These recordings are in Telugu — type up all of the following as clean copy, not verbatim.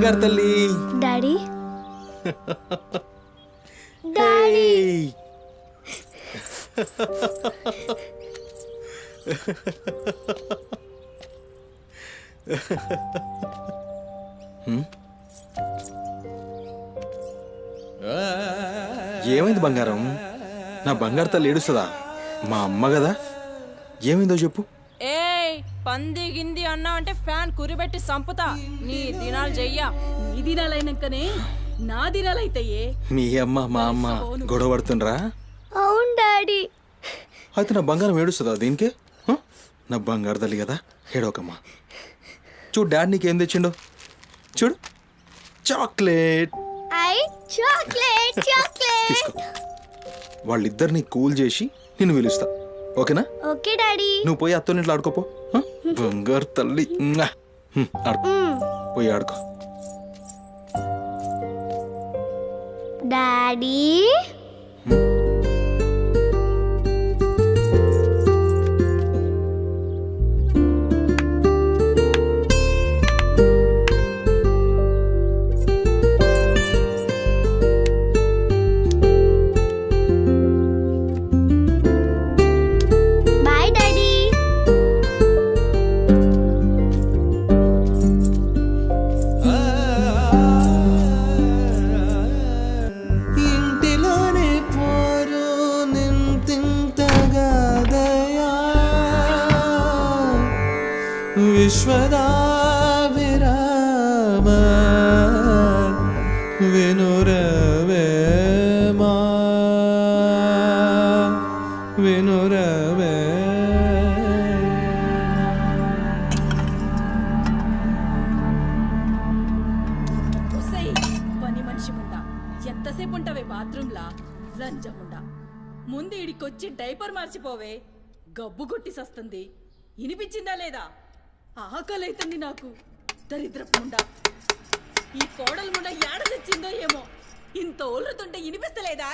బంగారు తల్లి. డాడీ డాడీ ఏమైంది బంగారం? నా బంగారు తల్లి ఏడుస్తుందా? మా అమ్మ కదా, ఏమైందో చెప్పు. ఏయ్ పంది గింది అన్నా అంటే ఫ్యాన్ కురిబెట్టి సంపుతా. నీ దినాలు చెయ్యా. నీ దినాలైనాకనే నా దినాలైతాయే. మీ అమ్మ మా అమ్మ గొడవ పడుతుండ్రా? అవును డాడీ. అయితే నా బంగారం ఏడుస్తుందా దీనికే? నా బంగారు తల్లి కదా, ఏడవకమ్మా. చూడు డాడీ నీకేం తెచ్చిండో చూడు. చాక్లెట్ చాక్లెట్ చాక్లెట్ తీసుకో. వాళ్ళిద్దరిని కూల్ చేసి నిన్ను పిలుస్తా, ఓకేనా? Okay daddy. నువ్వు పోయి అత్తోని ఇంట్లో ఆడుకోపో. బంగారు తల్లి ఆడుకో, పోయి ఆడుకో. Daddy bye daddy. ఇంటిలోనే పోరు నింతింతగా దయా విశ్వదా విరామ వినురవేమా వినురవే. ఒసేయ్ పని మనిషి ముండా ఎంతసేపు ఉంటావే బాత్రూంలా? లంజముండా ముందు ఇడికొచ్చి డైపర్ మార్చిపోవే. గబ్బు కొట్టి సస్తుంది. ఇనిపించిందా లేదా? ఆకలైతుంది నాకు. దరిద్రపుండా ఈ కోడలు ముండా ఏడ తెచ్చిందో ఏమో. ఇంత ఓలుతుంటే ఇనిపిస్తలేదా?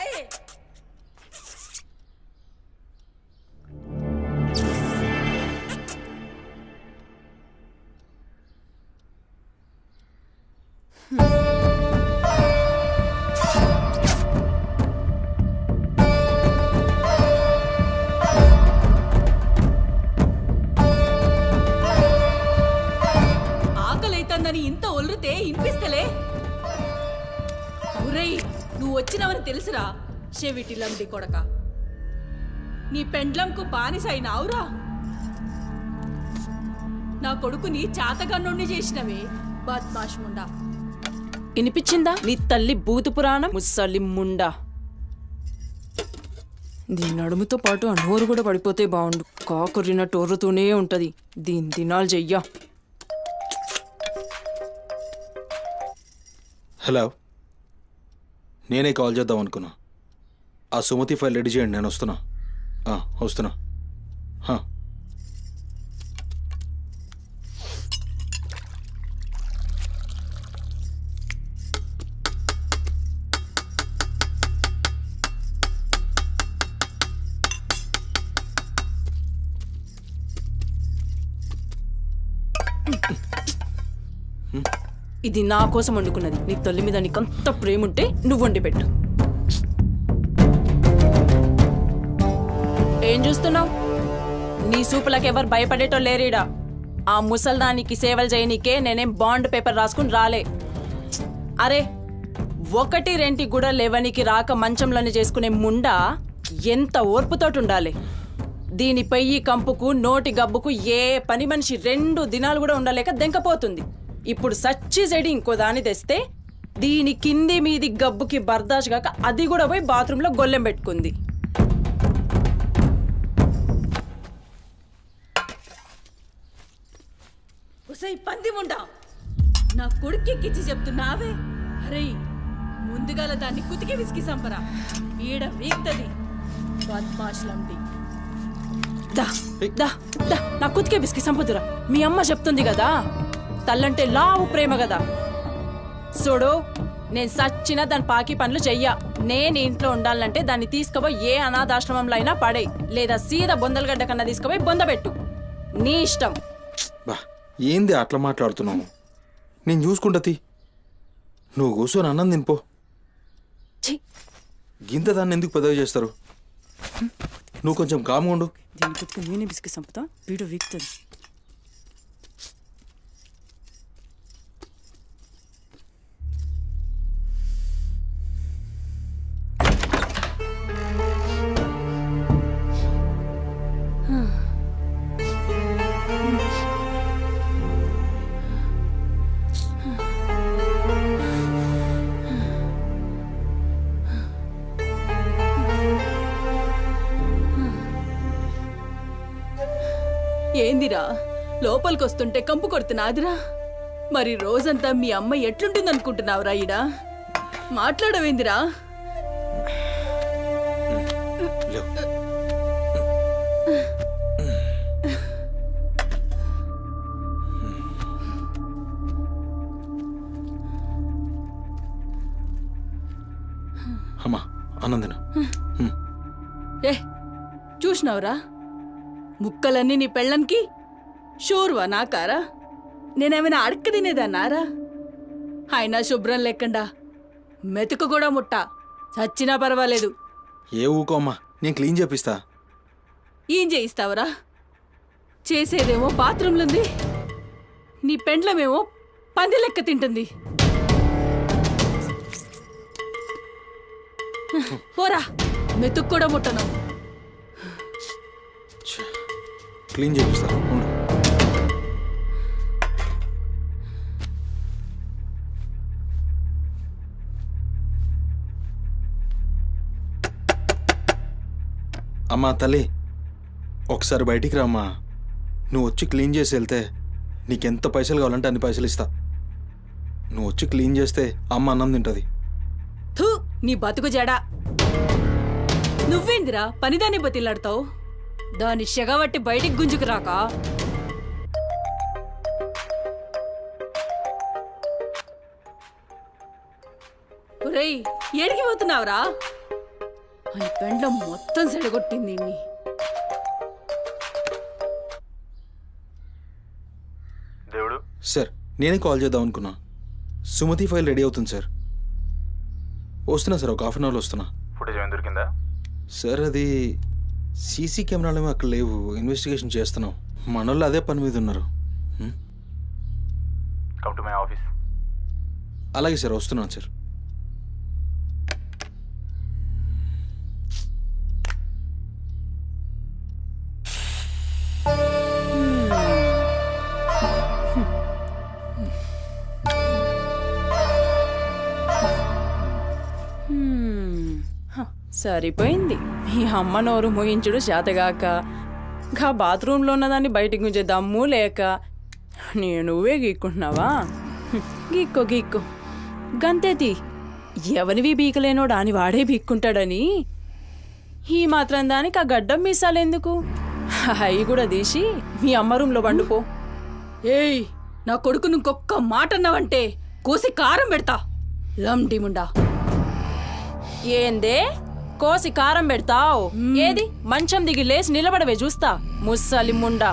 ఆకలైతుందని ఇంత ఒల్లుతే ఇనిపిస్తలే? ఒరేయ్ నువ్వు వచ్చినవని తెలుసురా చెవిటిలండి కొడక. నీ పెండ్లంకు బానిసైనావురా. నా కొడుకుని చాతగన్నుండి చేసినవే బద్మాష్ ముండా. వినిపించిందా నీ తల్లి బూతు పురాణం? ముసలి ముండా. దీని నడుముతో పాటు ఆ నోరు కూడా పడిపోతే బాగుండు. కాకురిన టోర్రుతూనే ఉంటది. దీని దినాలు చెయ్యా. హలో, నేనే కాల్ చేద్దాం అనుకున్నా. ఆ సుమతి ఫైల్ రెడీ చేయండి, నేను వస్తున్నా. వస్తున్నా. ఇది నా కోసం వండుకున్నది. నీ తల్లి మీద నీకంత ప్రేమ ఉంటే నువ్వు వండి పెట్టు. ఏం చూస్తున్నావు? నీ సూపులకు ఎవరు భయపడేటో లేరీడా. ఆ ముసల్దానికి సేవలు చేయనీకే నేనేం బాండ్ పేపర్ రాసుకుని రాలే. అరే ఒకటి రెంటి కూడా లేవనికి రాక మంచంలోనే చేసుకునే ముండా ఎంత ఓర్పుతోటి ఉండాలి. దీని పెయ్యి కంపుకు నోటి గబ్బుకు ఏ పని మనిషి 2 దినాలు కూడా ఉండలేక దెంకపోతుంది. ఇప్పుడు సచ్చి చెడి ఇంకో దాన్ని తెస్తే దీని కింది మీది గబ్బుకి బర్దాష్ గాక అది కూడా పోయి బాత్రూంలో గొల్లెం పెట్టుకుంది. ఒసేయ్ పంది ముండా, నా కొడుకెక్కిచ్చి చెప్తున్నావే? అరే ముందుగాల దాన్ని కుతికి విసికి సంపరా. ఈడ వీక్తది బద్మాష్లండి. దా దా దా నా కుతికే బిస్కి సంపుదురా. మీ అమ్మ చెప్తుంది కదా, తల్లంటే లావు ప్రేమ కదా. చూడు, నేను సచ్చిన దాని పాకి పనులు చెయ్యా. నేను ఇంట్లో ఉండాలంటే దాన్ని తీసుకుపోయి ఏ అనాథాశ్రమంలో అయినా పడే, లేదా సీదా బొందలగడ్డ కన్నా తీసుకుపోయి బొందబెట్టు. నీ ఇష్టం. బా ఏంది అట్లా మాట్లాడుతున్నావు? నేను చూసుకుంటా. నువ్వు కూర్చొని అన్నం తినిపో. ఛీ, గింత దాన్ని ఎందుకు పెద్దగా చేస్తారు? నువ్వు కొంచెం కామ్గా ఉండు. దీని కొద్దిగా నూనె బిస్కి సంపుతా వీడు వీక్తుంది. ఏందిరా లోపలికొస్తుంటే కంపు కొడుతున్నాదిరా? మరి రోజంతా మీ అమ్మ ఎట్లుంటుందనుకుంటున్నావురా ఈడ? మాట్లాడవేందిరా? లేవు. అమ్మా అన్నం తిను. ఏ చూసినావురా? ముక్కలన్నీ నీ పెళ్ళన్కి షోర్వా నాకారా? నేనేమైనా అడక్క తినేదన్నారా? అయినా శుభ్రం లేకుండా మెతుకు కూడా ముట్ట చచ్చినా పర్వాలేదు. ఏ ఊకో అమ్మా, నేను క్లీన్ చేపిస్తా. ఏం చేయిస్తావురా? చేసేదేమో బాత్రూంలుంది, నీ పెండ్లమేమో పంది లెక్క తింటుంది. పోరా, మెతుకు కూడా ముట్టను. క్లీన్ చేపిస్తా ఉండు. అమ్మా తల్లి, ఒకసారి బయటికి రామ్మా. నువ్వు వచ్చి క్లీన్ చేసి వెళ్తే నీకెంత పైసలు కావాలంటే అన్ని పైసలు ఇస్తా. నువ్వు వచ్చి క్లీన్ చేస్తే అమ్మ అన్నం తింటుంది. థూ, నీ బతుకు జడా. నువ్వేందిరా పనిదాన్ని బతిలాడతావు? దాని షెగబట్టి బయటికి గుంజుకు రాక. ఒరేయ్, ఏడికి పోతున్నావురా? అని పెండ్లం మొత్తం సెడగొట్టింది ఇన్ని. సార్ నేనే కాల్ చేద్దాం అనుకున్నా. సుమతి ఫైల్ రెడీ అవుతుంది సార్. వస్తున్నా సార్, ఒక హాఫ్ అన్ అవర్లో వస్తున్నా. ఫుటేజ్ ఏమైనా దొరికిందా? సార్ అది సీసీ కెమెరాలు ఏమో అక్కడ లేవు, ఇన్వెస్టిగేషన్ చేస్తున్నాం. మనోళ్ళు అదే పని మీద ఉన్నారు. Come to my office. అలాగే సార్, వస్తున్నాను సార్. సరిపోయింది. మీ అమ్మ నోరు మోయించుడు చేతగాక, గా బాత్రూంలో ఉన్నదాన్ని బయటికి గుంజే దమ్ము లేక నువ్వే గీక్కుంటున్నావా? గీక్కో గీక్కో, గంతేతి. ఎవరివి బీకలేనోడా అని వాడే బీక్కుంటాడని ఈ మాత్రం దానికి ఆ గడ్డం మీసాలెందుకు? అవి కూడా తీసి మీ అమ్మ రూంలో వండుకో. ఏయ్, నా కొడుకు ఇంకొక్క మాట అన్నావంటే కోసి కారం పెడతా. లండిముండా. ఏందే కోసి కారం పెడతావు? ఏది మంచం దిగి లేచి నిలబడవే చూస్తా, ముస్సలి ముండా.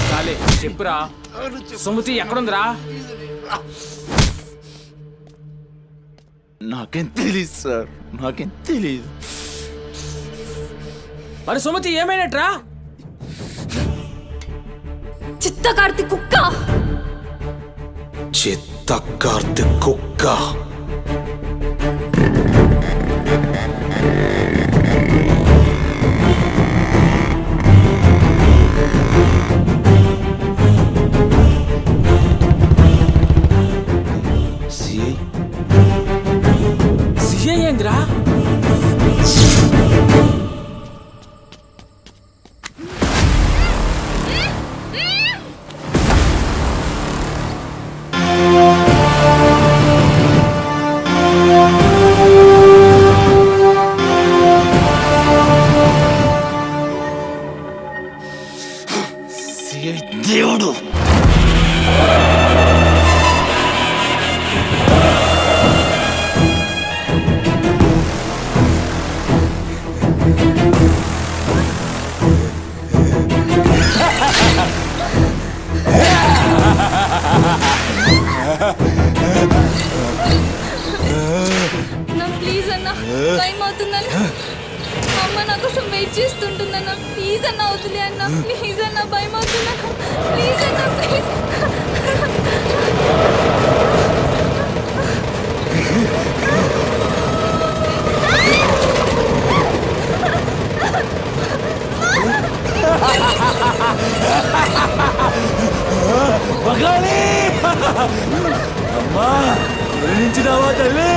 చాలే చెప్పురా. సుమతి ఎక్కడుందిరా? నాకేం తెలీదు సార్, నాకేం తెలీదు. మరి సుమతి ఏమైనట్రా? చిత్త కార్తీక్ కుక్క. చిత్త కార్తీక్ కుక్క. సిఐ సిఐ ఏందిరా? సిఐ దేవుడు. నా ప్లీజ్ అన్న, టైం అవుతుందన్న. అమ్మ నా కోసం వెయిట్ చేస్తుంటుందన్న. ప్లీజ్ అన్న వదిలే అన్న. ప్లీజ్ అన్న, భయం అవుతుందన్న. ప్లీజ్ అన్న, ప్లీజ్. అమ్మా గురించినావా తల్లి?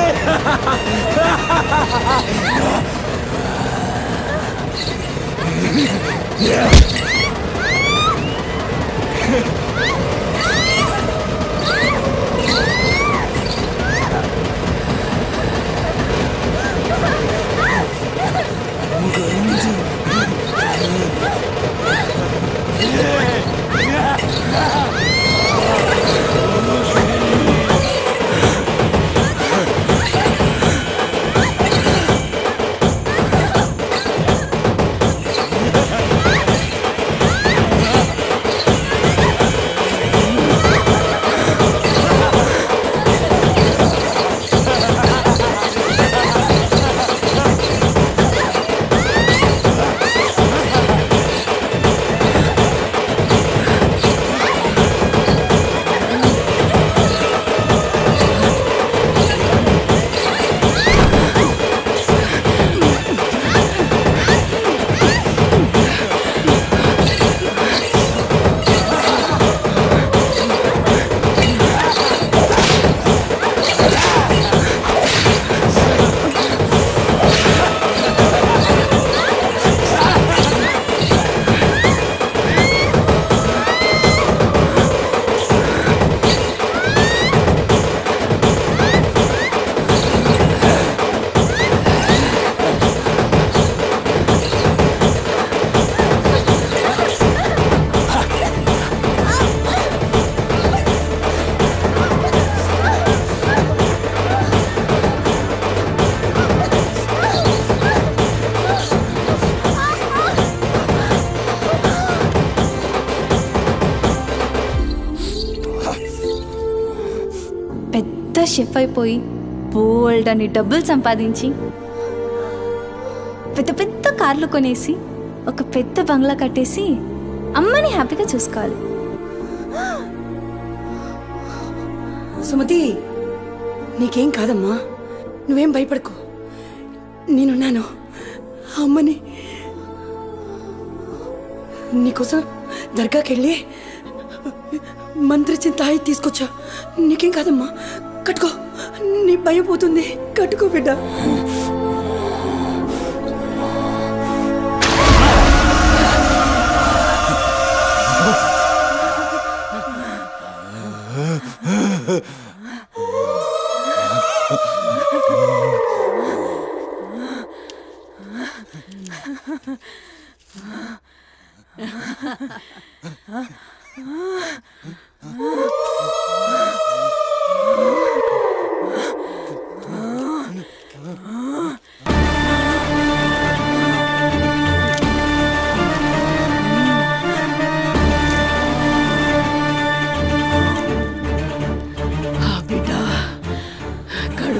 పెద్ద షెఫ్ అయిపోయి బోల్డ్ అని డబ్బులు సంపాదించి పెద్ద పెద్ద కార్లు కొనేసి ఒక పెద్ద బంగ్లా కట్టేసి అమ్మని హ్యాపీగా చూసుకోవాలి. సుమతి, నీకేం కాదమ్మా, నువ్వేం భయపడకు. నేనున్నాను. అమ్మని నీకోసం దర్గాకెళ్ళి మంత్రిచ్చిన తాయి తీసుకొచ్చా. నీకేం కాదమ్మా, కట్టుకో. నీ భయం పోతుంది. కట్టుకో బిడ్డ.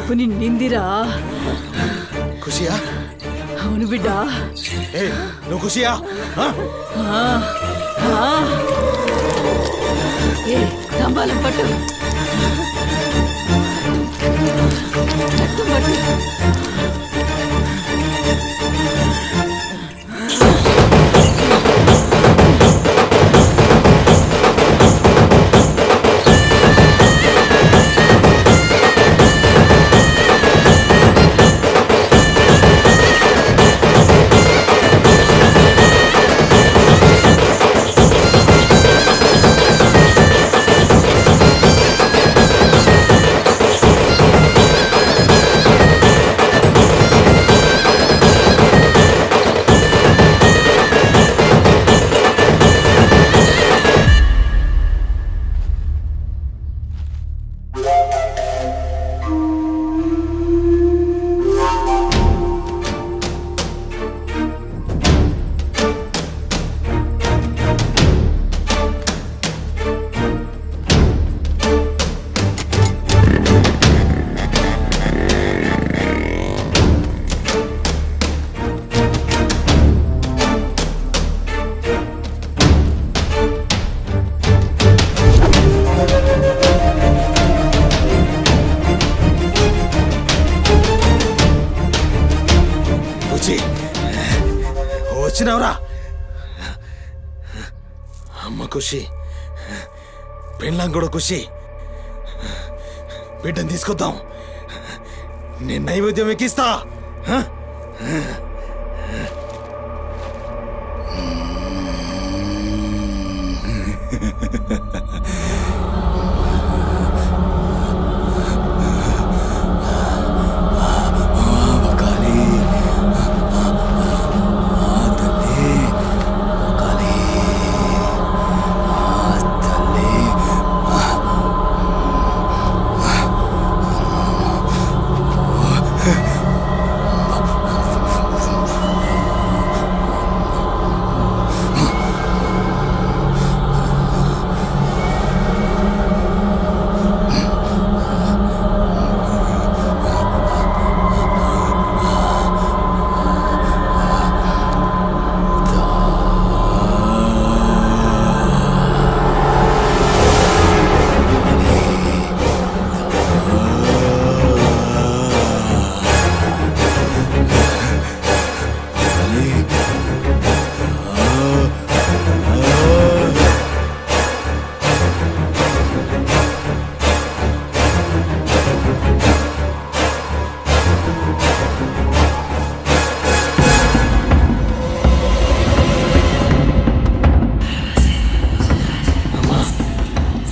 కడుపు నిండిందిరా. ఖుషియా? అవును బిడ్డ. ఏ నువ్వు ఖుషియా? ఏ తంబాలం పట్టు. పట్టు, పట్టు. వచ్చినావురా? అమ్మ ఖుషి, పెళ్ళాం కూడా ఖుషి. బిడ్డను తీసుకొద్దాం, నేను నైవేద్యం ఎక్కిస్తా.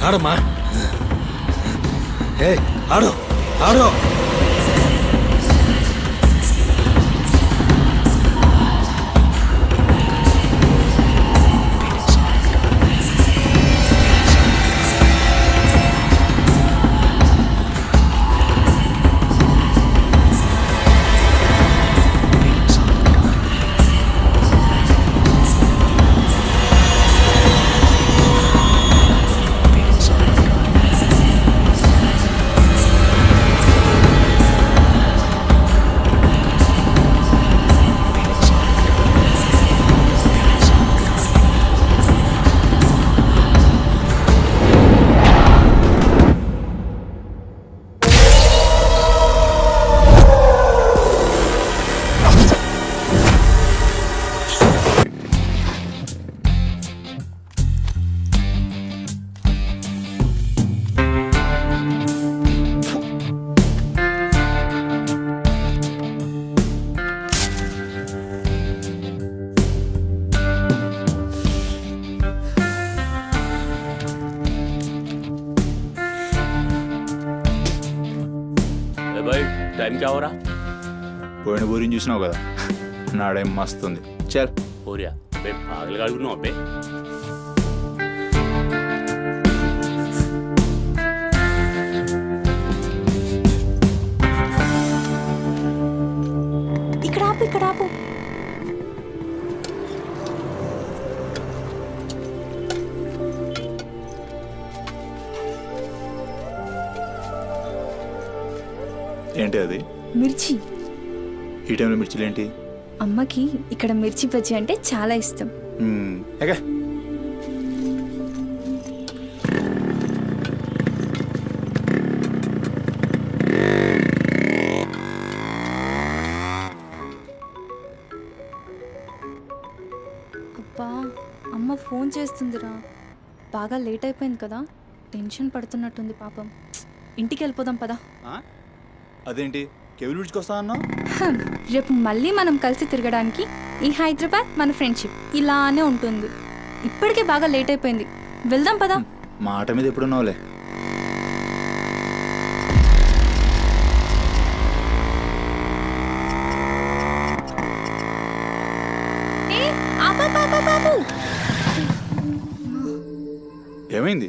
ఆడమ్మా, ఏ ఆడు ఆడు. टाइम क्या हो रहा? పోయిన ఊరిని చూసినావు కదా, నాడేం మస్తుంది. చల్ हो रहा बे पागल गाड़ी ना बे. ఇక్కడ ఆపు. ఏంటి అది? మిర్చి. ఈ టైంలో మిర్చిలు ఏంటి? అమ్మకి ఇక్కడ మిర్చి బజ్జీ అంటే చాలా ఇష్టం. ఎగా అబ్బా, అమ్మ ఫోన్ చేస్తుందిరా. బాగా లేట్ అయిపోయింది కదా, టెన్షన్ పడుతున్నట్టుంది పాపం. ఇంటికి వెళ్ళిపోదాం పదా. అదేంటి కేబుల్ విడిచుకొస్తా అన్నావు? రేపు మళ్ళీ మనం కలిసి తిరగడానికి ఈ హైదరాబాద్ మన ఫ్రెండ్షిప్ ఇలానే ఉంటుంది. ఇప్పటికే బాగా లేట్ అయిపోయింది, వెళ్దాం పదా. మాట మీద ఎప్పుడున్నావులే. ఏమైంది?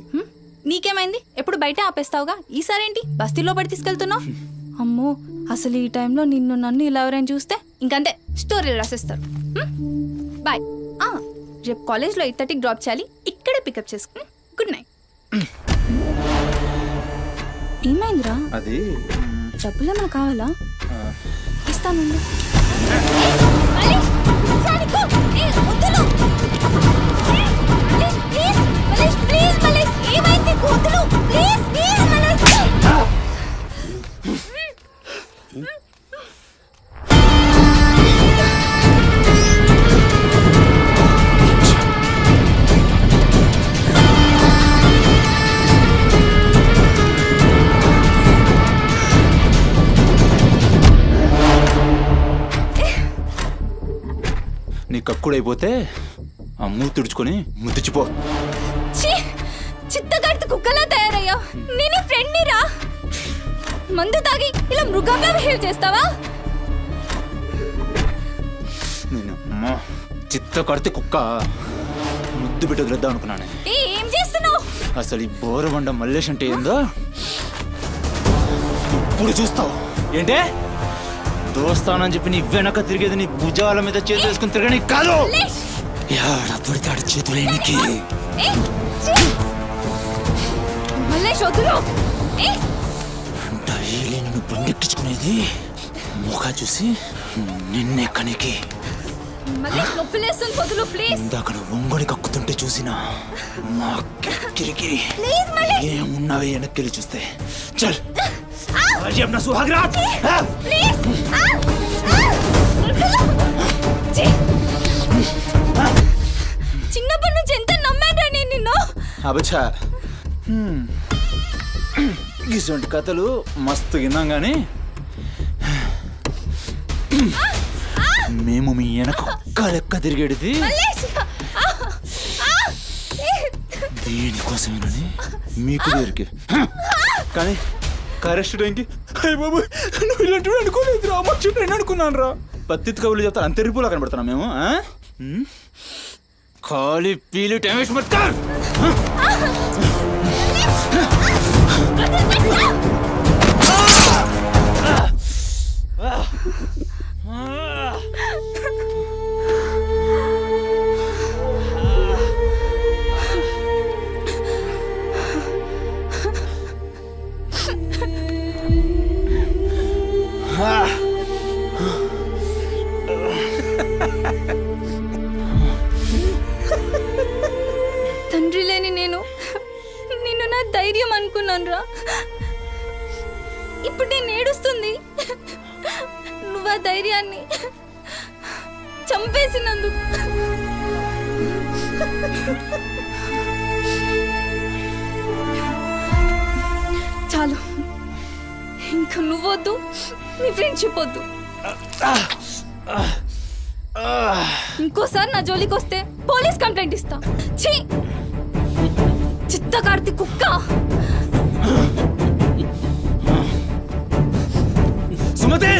నీకేమైంది? ఎప్పుడు బయట ఆపేస్తావుగా, ఈసారేంటి బస్తీలో పడి తీసుకెళ్తున్నావు? అమ్మో, అసలు ఈ టైంలో నిన్ను నన్ను ఇలా ఎవరైనా చూస్తే ఇంకంతే, స్టోరీలు రాసేస్తారు. బాయ్. రేపు కాలేజ్లో 8:30కి డ్రాప్ చేయాలి, ఇక్కడే పికప్ చేసుకుని. Good night. ఏమైందిరా? అది డబ్బులు ఏమైనా కావాలా? ఇస్తాను. నీ కక్కుడైపోతే ఆ మూతి తుడుచుకొని ముద్దుచిపో. చిత్తగడితే కుక్కలా తయారయ్యా. నేను ఫ్రెండ్ రా. మందు తాగి ఇలా మృగంగా బిహేవ్ చేస్తావా? నేను అమ్మా చిత్త కడితే కుక్క ముద్దు పెట్టి వదిలేద్దాం అనుకున్నాను. ఏం చేస్తున్నావు? అసలు ఈ బోరబండ మల్లేష్ అంటే ఏందో ఇప్పుడు చూస్తావు. ఏంటే దోస్తానని చెప్పి నీ వెనక తిరిగేది నీ భుజాల మీద చేతులు వేసుకుని తిరగని కాదు. దొరికాడు చేతులేనికి. మల్లేష్ వదులు. డైలీ నన్ను బండెక్కించుకునేది ముఖ చూసి నిన్నెక్కనికి. మల్లేష్ నొప్పిలేస్తుంది, వదులు ప్లీజ్. ఇందాక నువ్వు ఒంగొని కక్కుతుంటే చూసినా మా కిరికిరి ఏమున్నావే వెనక్కి చూస్తే. చల్ నా సుహాగ్రాట్. చిన్నప్పటి నుంచి ఎంత నమ్మాను నేను నిన్ను. అబచ్చా ఇటువంటి కథలు మస్తు విన్నాం కానీ మేము మీ వెనక ఒక్క లెక్క తిరిగేది దేనికోసమేనని మీకు దొరికి. కానీ కరెక్ట్ టైంకి అయ్య బాబు నువ్వు ఇలాంటి అనుకోలేదు రా, అమ్మ నేను అనుకున్నాను రా. పత్తి కబుర్లు చెప్తా అంత రిపులా కనబడుతున్నాం మేము. ఖాళీ పీలు టైం వేస్ట్ మత్ కర్. తండ్రి లేని నేను నిన్ను నా ధైర్యం అనుకున్నాను రా. ఇప్పుడు నేను ఏడుస్తుంది. నువ్వు ఆ ధైర్యాన్ని చంపేసినందుకు. చాలు, ఇంకా నువ్వొద్దు, నీ ఫ్రెండ్షిప్ వద్దు. ఇంకోసారి నా జోలికి వస్తే పోలీస్ కంప్లైంట్ ఇస్తా. ఛీ, చిత్తకార్తి కుక్క. సుమతి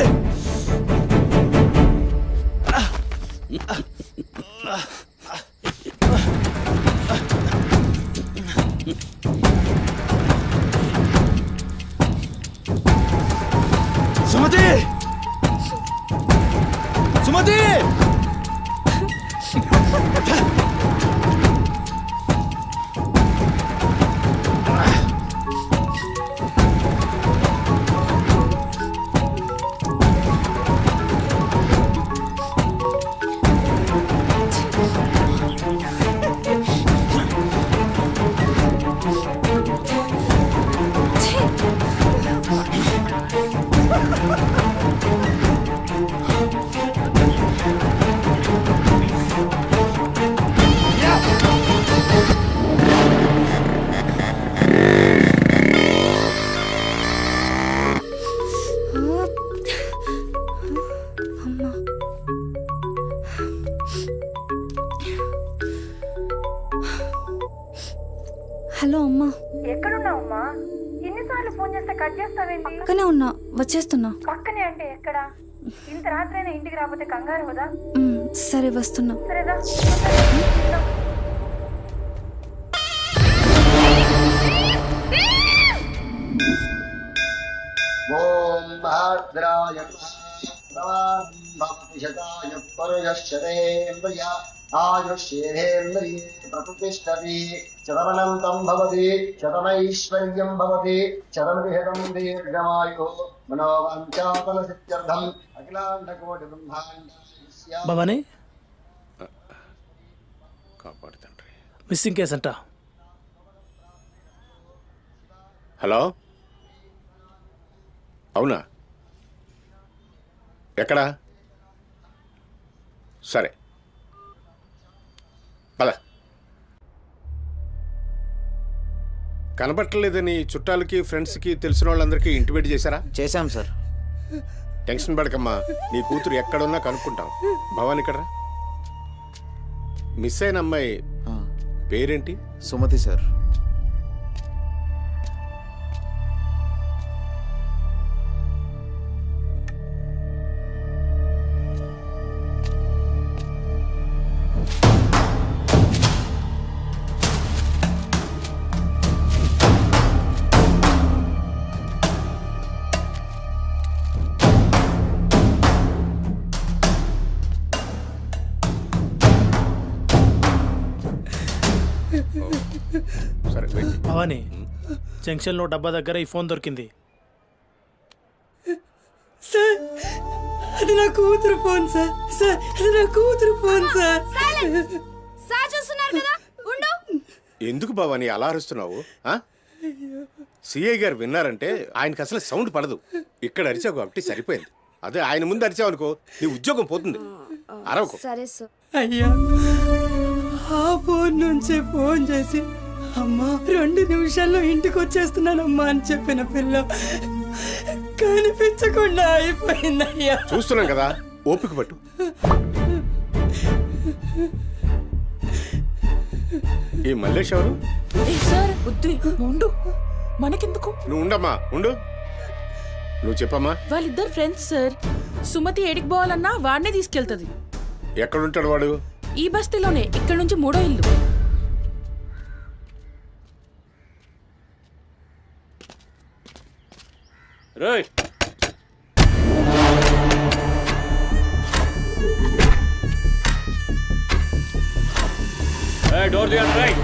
సుమతి సుమతి హలో అమ్మా, ఎక్కడున్నావమ్మా? ఎన్నిసార్లు ఫోన్ చేస్తే కట్ చేస్తావేంటి? పక్కనే ఉన్నా, వచ్చేస్తున్నా. పక్కనే అంటే ఎక్కడ? ఇంత రాత్రైనా ఇంటికి రాకపోతే కంగారు కదా? సరే వస్తున్నా. సరేదా? ఓం భద్రాయ శతాయ పరుయశ్చరేంద్రియ ఆయుష్యేంద్రియే ప్రతిష్టతి శతమనంతం భవతి శతమైశ్వర్యం భవతి శతమిహితం దీర్ఘమాయు మనోవాంఛాఫల సిద్ధ్యర్థం అఖిలాండకోటి బ్రహ్మాండ భవానీ కాపాడు తండ్రి. మిస్సింగ్ కేస్ అంట. హలో, అవునా? ఎక్కడా? సరే పద. కనబట్టలేదని చుట్టాలకి ఫ్రెండ్స్కి తెలిసిన వాళ్ళందరికీ ఇంటిమేట్ చేశారా? చేశాం సార్. టెన్షన్ పడకమ్మా, నీ కూతురు ఎక్కడున్నా కనుక్కుంటాం. భవాని ఇక్కడ మిస్ అయిన అమ్మాయి పేరేంటి? సుమతి సార్. సరే వెయిట్. భవానీ, జంక్షన్లో డబ్బా దగ్గర ఈ ఫోన్ దొరికింది. సార్ అది నా కూతురు ఫోన్ సార్. సార్ అది నా కూతురు ఫోన్ సార్. సార్ చూస్తున్నారు కదా, ఉండు. ఎందుకు భవాని అలా అరుస్తున్నావు? సిఐ గారు విన్నారంటే ఆయనకి అసలు సౌండ్ పడదు. ఇక్కడ అరిచావు కాబట్టి సరిపోయింది. అదే ఆయన ముందు అరిచావు అనుకో, నీ ఉద్యోగం పోతుంది. అరవకు. సరే సార్. అయ్యా ఆ ఫోన్ నుంచి ఫోన్ చేసి అమ్మా 2 నిమిషాల్లో ఇంటికి వచ్చేస్తున్నానమ్మా అని చెప్పిన పిల్ల కనిపించకుండా అయిపోయిందయ్యా. చూస్తున్నాం కదా, ఓపిక పట్టు. ఈ మల్లేష్ ఎవరు? సార్ బుద్ధి ఉండు, మనకెందుకు? నువ్వు ఉండమ్మా, ఉండు. నువ్వు చెప్పమ్మా. వాళ్ళిద్దరు ఫ్రెండ్స్ సార్. సుమతి ఏడికి పోవాలన్నా వాడినే తీసుకెళ్తుంది. ఎక్కడుంటాడు వాడు? ఈ బస్తీలోనే, ఇక్కడ నుంచి 3వ ఇల్లు. రేయ్, డోర్ తీయండి. రైట్,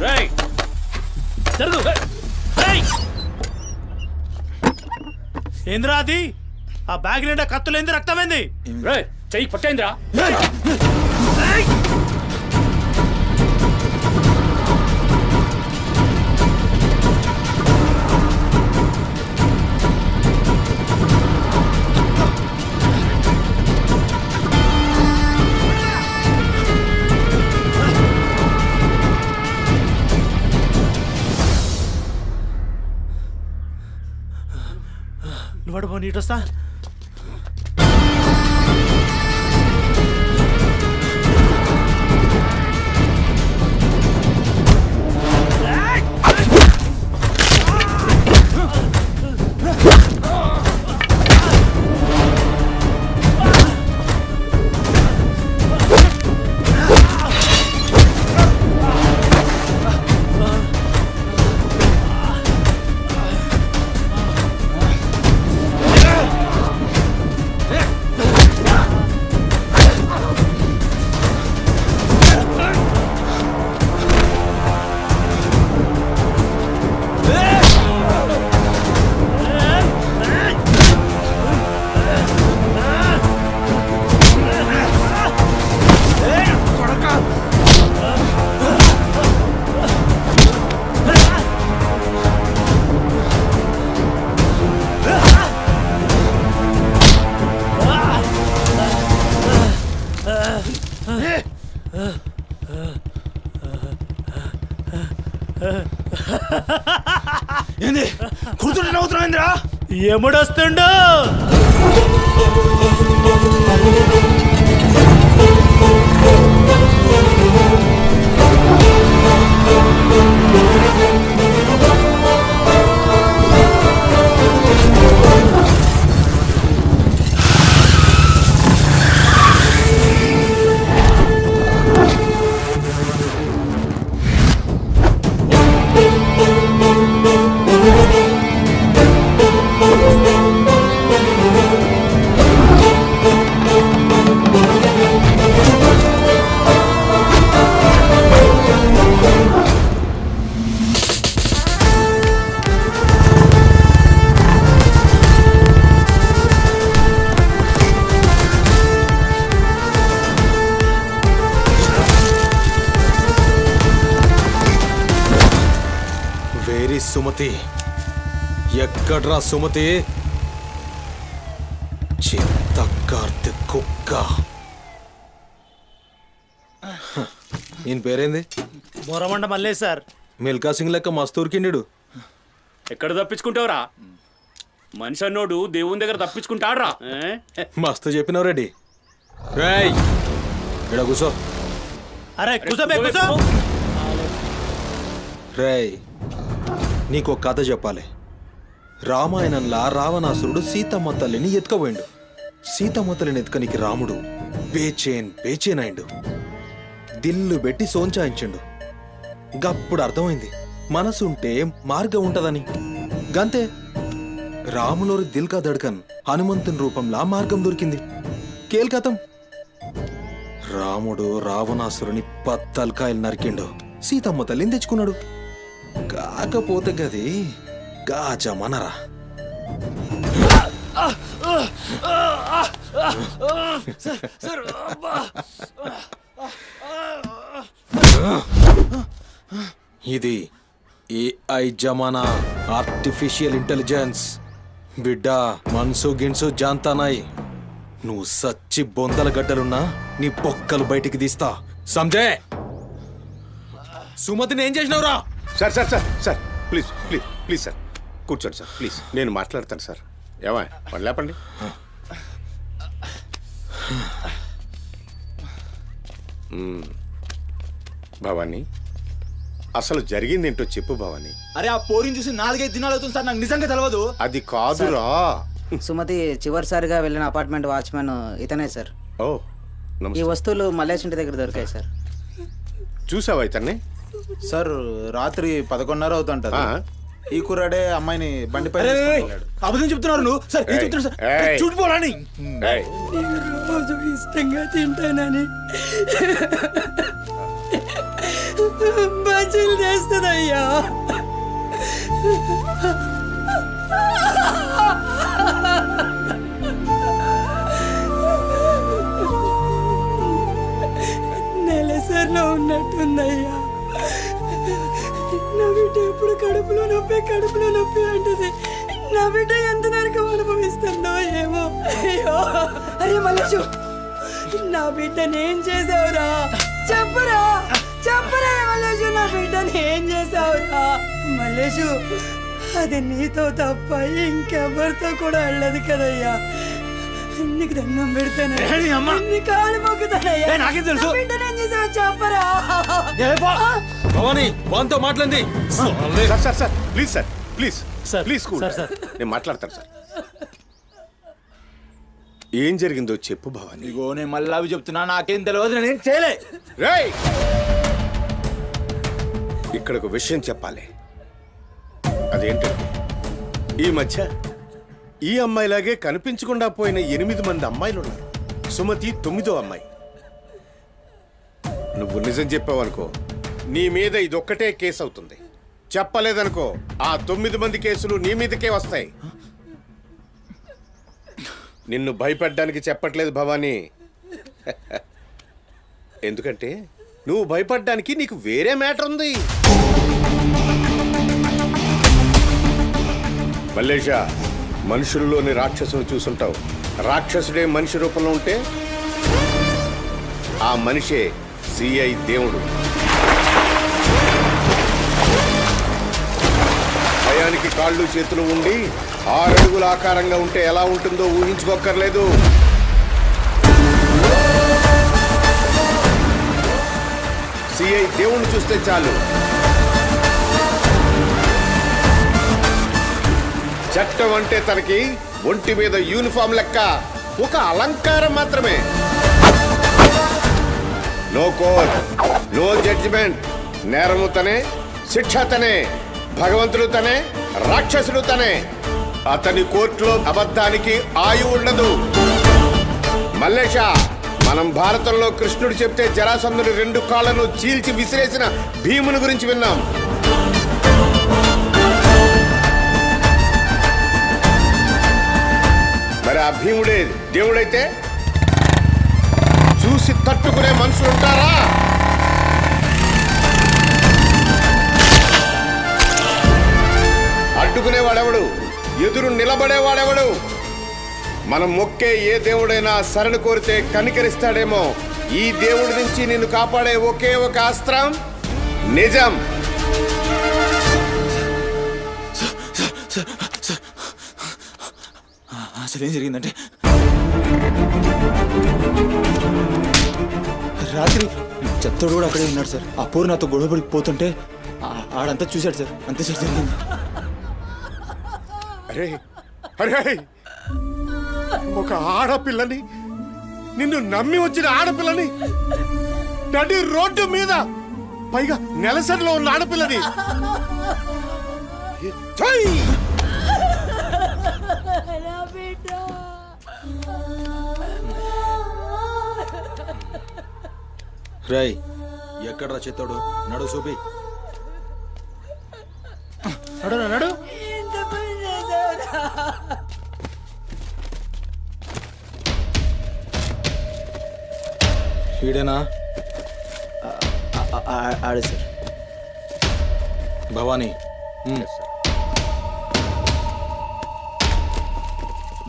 రైట్, జరుగు. ఏంద్రా అది? ఆ బ్యాగ్ నిండా కత్తులేంది, రక్తమైంది. రేయ్, చెయ్యి పట్టేంద్రా. నువ్వు నీటొస్తా. ఏంది కుడుతుంటే నవ్వుతున్నావు ఏందిరా? ఎముడొస్తుండు? వేరి సుమతి, ఎక్కడ్రా సుమతి? చిత్త కార్తె కుక్క. ఈయన పేరేంది? బొరమండ మళ్ళీ సార్. మిల్కా సింగ్ లెక్క మస్తూరికిండు. ఎక్కడ తప్పించుకుంటావురా? మనిషి అన్నోడు దేవుని దగ్గర తప్పించుకుంటాడ్రా. మస్తు చెప్పినావు రెడ్డి. రేయ్ ఇక్కడ కూసో. అరే కూసోబే కూసో. రేయ్ నీకు కథ చెప్పాలి. రామాయణంలా రావణాసురుడు సీతమ్మ తల్లిని ఎత్తుకపోయిండు. సీతమ్మ తల్లిని ఎత్తుకనికి రాముడు బేచేన్ అయిండు. దిల్లు పెట్టి సోంచాయించిండు. గప్పుడు అర్థమైంది మనసుంటే మార్గం ఉంటదని. గంతే, రాములోరి దిల్ కా దడ్కన్ హనుమంతుని రూపంలా మార్గం దొరికింది. కేల్కతం. రాముడు రావణాసురుని పత్తల్కాయలు నరికిండు. సీతమ్మ తల్లిని తెచ్చుకున్నాడు. కాకపోతే గది గాజమనరా. ఇది ఏఐ జమానా, ఆర్టిఫిషియల్ ఇంటెలిజెన్స్. బిడ్డ మనసు గిన్సు జాంతానాయి. నువ్వు సచ్చి బొందల గడ్డలున్నా నీ పొక్కలు బయటికి తీస్తా. సంజే, సుమతిని ఏం చేసినావురా? Sir sir sir sir please please please sir కూర్చోండి సార్ ప్లీజ్. నేను మాట్లాడతాను సార్. ఏమా పని లేపండి. భవానీ, అసలు జరిగింది ఏంటో చెప్పు భవానీ. అరే ఆ పోరిని చూసి 4-5 దినాలు అవుతుంది సార్. నాకు నిజంగా తెలియదు. అది కాదురా. సుమతి చివరిసారిగా వెళ్ళిన అపార్ట్మెంట్ వాచ్మెన్ ఇతనే సార్. ఓ ఈ నమస్తే. వస్తువులు మల్లేష్ ఇంటి దగ్గర దొరికాయి సార్. చూసావా ఇతన్ని? సార్ రాత్రి 11:30 అవుతుంటది. ఈ కుర్రాడే అమ్మాయిని బండిపై అబద్ధం చెప్తున్నారు నువ్వు. సార్ ఏం చెప్తున్నారు సార్? ఏయ్. చూడిపోవాలని. ఏయ్, రోజు ఇష్టంగా తింటానని బజ్జీలు చేస్తుందయ్యా. నెలసరిలో ఉన్నట్టుందయ్యా. నా బిడ్డ ఎప్పుడు కడుపులో నొప్పి అంటది. నా బిడ్డ ఎంత నరకం అనుభవిస్తుందో ఏమో. అయ్యో, అరే మల్లేషు, నా బిడ్డని ఏం చేసావురా? చెప్పురా మల్లేషు, నా బిడ్డని ఏం చేసావురా? మల్లేషు, అది నీతో తప్ప ఇంకెవరితో కూడా వెళ్ళదు కదయ్యా. నీకు దండం పెడతాను, నీ కాళ్ళు మొక్కుతానయ్యా. నాకేం తెలుసు? నా బిడ్డని ఏం చేసావు చెప్పరా? భవానీ వాంతో మాట్లాడింది. Sir sir sir please sir please sir, please cool. Sir, sir. నేను మాట్లాడతాను సార్. ఏం జరిగిందో చెప్పు భవానీ. ఇగో నేను మళ్ళీ అవి చెప్తున్నా. నాకేం తెలియదు. నేనేం చేయలే. రేయ్, ఇక్కడ ఒక విషయం చెప్పాలి. అదేంటంటే ఈ మధ్య ఈ అమ్మాయిలాగే కనిపించకుండా పోయిన 8 మంది అమ్మాయిలు ఉన్నారు. సుమతి 9వ అమ్మాయి. నువ్వు నిజం చెప్పావనుకో, నీ మీద ఇదొక్కటే కేసు అవుతుంది. చెప్పలేదనుకో, ఆ 9 మంది కేసులు నీ మీదకే వస్తాయి. నిన్ను భయపడ్డానికి చెప్పట్లేదు భవానీ. ఎందుకంటే నువ్వు భయపడ్డానికి నీకు వేరే మ్యాటర్ ఉంది. మల్లేషా, మనుషుల్లోని రాక్షసుని చూసుంటావు. రాక్షసుడే మనిషి రూపంలో ఉంటే ఆ మనిషే సిఐ దేవుడు. కాళ్ళు చేతులు ఉండి 6 అడుగుల ఆకారంగా ఉంటే ఎలా ఉంటుందో ఊహించుకోక్కర్లేదు. సిఐ దేవుణ్ణి చూస్తే చాలు చట్టం అంటే తనకి ఒంటి మీద యూనిఫామ్ లెక్క ఒక అలంకారం మాత్రమే. No court, no judgement. నేరము తనే, శిక్ష తనే, భగవంతుడు తనే, రాక్షసుడు తనే. అతని కోర్టులో అబద్ధానికి ఆయువు ఉండదు. మల్లేష, మనం భారతంలో కృష్ణుడు చెప్తే జరాసంధుడు 2 కాళ్లను చీల్చి విసిరేసిన భీముని గురించి విన్నాం. మరి ఆ భీముడే దేవుడైతే చూసి తట్టుకునే మనుషులు ఉంటారా? అడ్డుకునేవాడెవడు? ఎదురు నిలబడేవాడెవడు? మనం మొక్కే ఏ దేవుడైనా శరణు కోరితే కనికరిస్తాడేమో. ఈ దేవుడి నుంచి నిన్ను కాపాడే ఒకే ఒక అస్త్రం నిజం. అసలు ఏం జరిగిందంటే రాత్రి చెత్తోడు కూడా అక్కడే ఉన్నాడు సార్. ఆ పోరు నాతో గొడవపడి పోతుంటే ఆడంతా చూశాడు సార్. అంతే సార్ జరిగింది. అరే అరే, ఒక ఆడపిల్లని, నిన్ను నమ్మి వచ్చిన ఆడపిల్లని నడి రోడ్డు మీద, పైగా నెలసరిలో ఉన్న ఆడపిల్లని ఛై! రాయ్, ఎక్కడ్రా చిత్తోడు? నడు చూపి. నడు నడు. ఈడేనా? ఆడే సార్. భవానీ.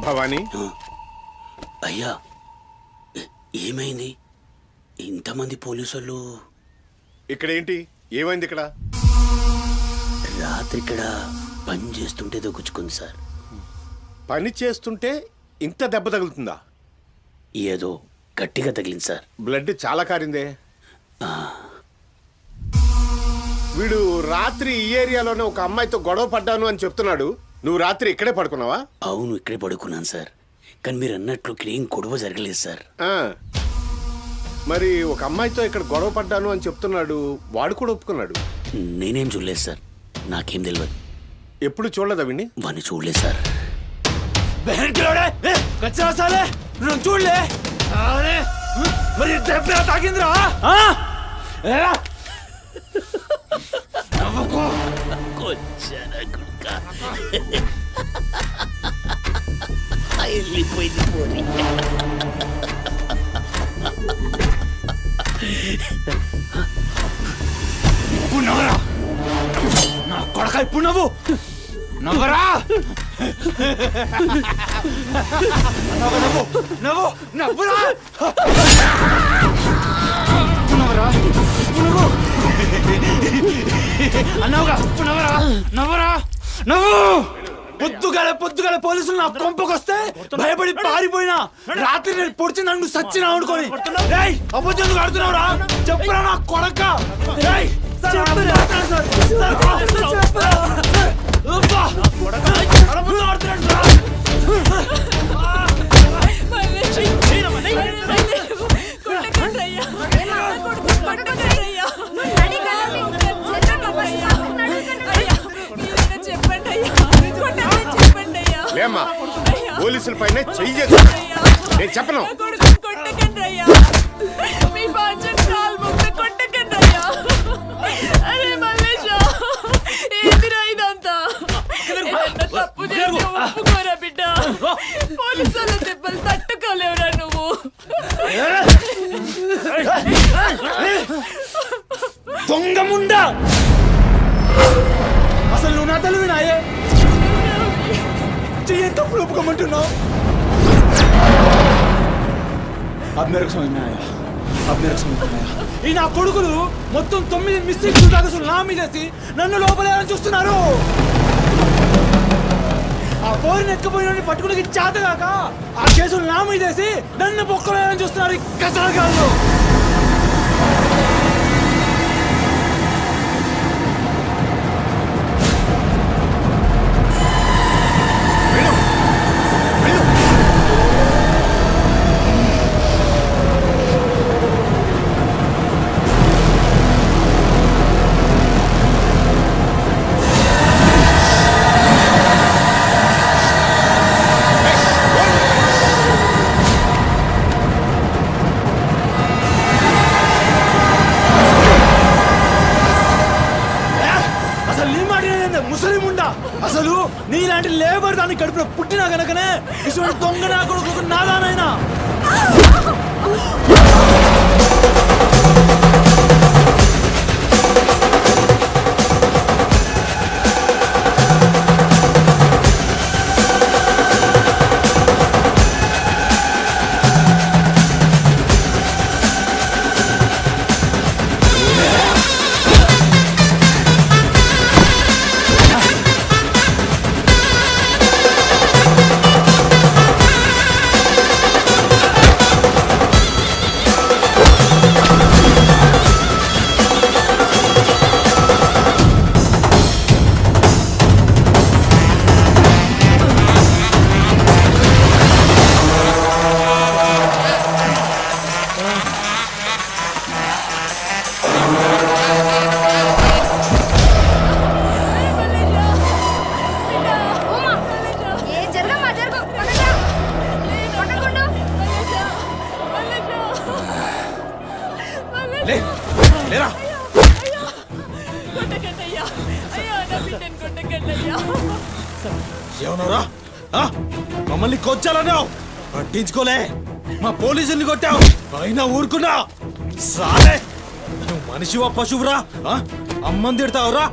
భవానీ, అయ్యా ఏమైంది? ఇంతమంది పోలీసులు ఇక్కడ ఏంటి? ఏమైంది ఇక్కడ? రాత్రి ఇక్కడ పని చేస్తుంటే దొక్కుచుకుంది సార్. పని చేస్తుంటే ఇంత దెబ్బ తగులుతుందా? ఏదో గట్టిగా తగిలింది సార్. బ్లడ్ చాలా కారిందే. వీడు రాత్రి ఈ ఏరియాలోనే ఒక అమ్మాయితో గొడవ పడ్డాను అని చెప్తున్నాడు. నువ్వు రాత్రి ఇక్కడే పడుకున్నావా? అవును, ఇక్కడే పడుకున్నాను సార్. కానీ మీరు అన్నట్లు ఇక్కడ ఏం గొడవ జరగలేదు సార్. మరి ఒక అమ్మాయితో ఇక్కడ గొడవ పడ్డాను అని చెప్తున్నాడు. వాడు కూడా ఒప్పుకున్నాడు. నేనేం చూడలేదు సార్. నాకేం తెలియదు. ఎప్పుడు చూడలేదా విని? వాడిని చూడలేదు సార్. చూడలే మరి తాకిందిరా. వెళ్ళిపోయింది పోనీ. నవ్వరా నా కొడక. ఇప్పుడు నవ్వరా. నవ్వు నవ్వురా. అన్నావుగా నవ్వరా. నవ్వరా నవ్వు. పొద్దుగాల పోలీసులు నా కొంపకొస్తే భయపడి పారిపోయినా రాత్రి నేను పొడిచి నన్ను సచ్చినా అనుకోని అబద్ధం ఆడుతున్నావురా. చెప్పురా నా కొడక. లేమ్మా, పోలీసుల పైన చెయ్యి చేస్తా. నేను చెప్పను. పోలీసుల దెబ్బలు తట్టుకోలేవురా నువ్వు. దొంగముండా, అసలు నువ్వు నా తల్లివి నాయే. చెయ్యి తప్పుడు ఒప్పుకోమంటున్నావు. ఈ నా కొడుకులు మొత్తం 9 మిస్టేక్స్ దాకా నా మీదేసి నన్ను లోపలేయాలని చూస్తున్నారు. ఆ పోరిని ఎక్కపోయిన పట్టుకునే చేతగాక ఆ కేసులు నా మీదేసి నన్ను పొక్కలేదని చూస్తున్నారు ఈ కసరగాళ్ళు. అసలు నీలాంటి లేబర్ దాన్ని కడుపులో పుట్టినా గనకనే ఇటువంటి దొంగ నా కొడుకు నాదానైనా. లేరా ఏమన్నారా? మమ్మల్ని కొచ్చాలన్నావు, పట్టించుకోలే. మా పోలీసుల్ని కొట్టావు, అయినా ఊరుకున్నా. సాలే నువ్వు మనిషివా పశువురా? అమ్మని తిడతావురా?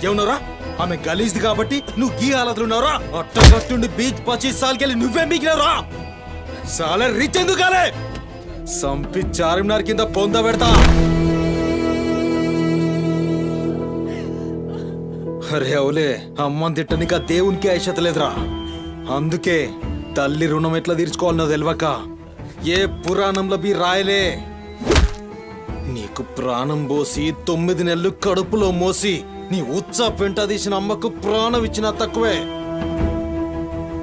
ఏమన్నారా? ఆమె గలీజ్ది కాబట్టి నువ్వు గీ హాలతులున్నావురా? అట్టగట్టుండి బీచ్ 25 సార్కెళ్ళి నువ్వే మిగిలినరా? సాలే రిచ్ ఎందుకు కాలే? సంపి చార్మినార్ కింద పొంద పెడతా. అరే అవులే, అమ్మని తిట్టనిక దేవునికి ఐషత లేదురా. అందుకే తల్లి రుణం ఎట్లా తీర్చుకోవాలనో తెలియక ఏ పురాణంలో బి రాయలే. నీకు ప్రాణం పోసి 9 నెలలు కడుపులో మోసి నీ ఉచ్చ పెంట తీసిన అమ్మకు ప్రాణం ఇచ్చినా తక్కువే.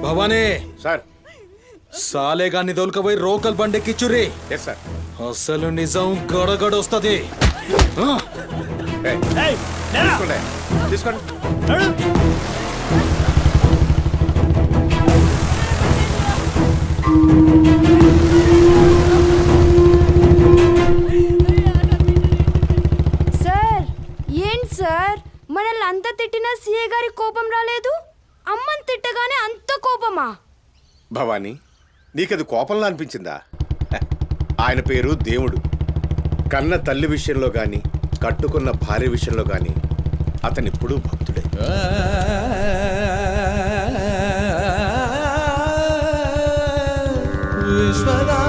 భవానీ సార్, సాలేగాన్ని దొలకపోయి రోకల్ బండెక్కిచ్చురి. అసలు నిజం గడగడొస్తది. తీసుకోండి. సార్ ఏంటి సార్, మనల్ని అంత తిట్టినా సీఏ గారి కోపం రాలేదు? అమ్మని తిట్టగానే అంత కోపమా? భవానీ, నీకది కోపంలా అనిపించిందా? ఆయన పేరు దేవుడు. కన్న తల్లి విషయంలో గాని కట్టుకున్న భార్య విషయంలో గాని అతనిప్పుడు భక్తుడే. విశ్వనా